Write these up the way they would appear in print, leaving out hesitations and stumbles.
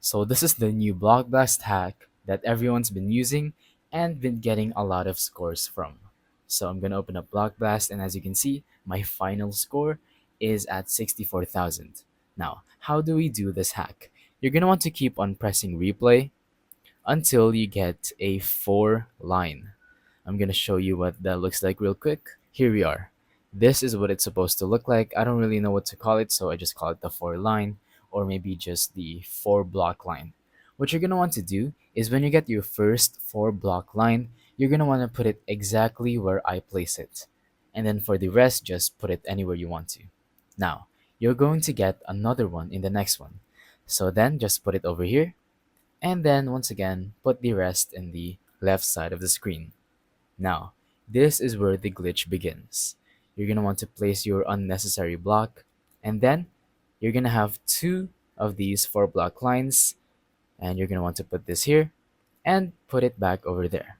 So this is the new block blast hack that everyone's been using and been getting a lot of scores from. So I'm gonna open up block blast, and as you can see, my final score is at 64,000. Now, how do we do this hack? You're gonna want to keep on pressing replay until you get a 4 line. I'm gonna show you what that looks like real quick. Here we are. This is what it's supposed to look like. I don't really know what to call it, so I just call it the 4 line, or maybe just the 4 block line. What you're gonna want to do is when you get your first 4 block line, you're gonna want to put it exactly where I place it. And then for the rest, just put it anywhere you want to. Now, you're going to get another one in the next one. So then just put it over here, and then once again, put the rest in the left side of the screen. Now, this is where the glitch begins. You're going to want to place your unnecessary block, and then you're going to have two of these 4 block lines, and you're going to want to put this here and put it back over there.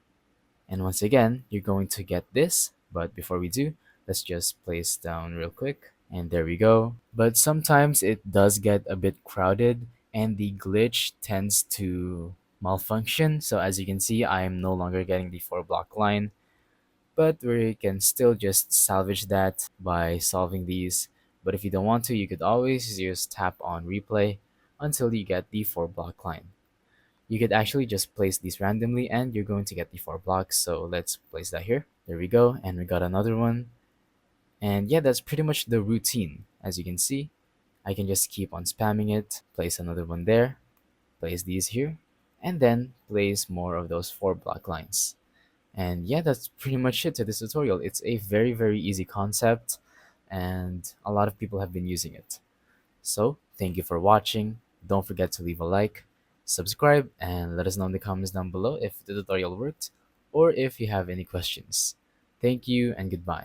And once again, you're going to get this, but before we do, let's just place down real quick. And there we go. But sometimes it does get a bit crowded and the glitch tends to malfunction. So as you can see, I am no longer getting the 4 block line, but we can still just salvage that by solving these. But if you don't want to, you could always just tap on replay until you get the 4 block line. You could actually just place these randomly and you're going to get the 4 blocks. So let's place that here. There we go. And we got another one. And yeah, that's pretty much the routine. As you can see, I can just keep on spamming it, place another one there, place these here, and then place more of those 4 block lines. And yeah, that's pretty much it to this tutorial. It's a very, very easy concept and a lot of people have been using it. So thank you for watching. Don't forget to leave a like, subscribe, and let us know in the comments down below if the tutorial worked or if you have any questions. Thank you and goodbye.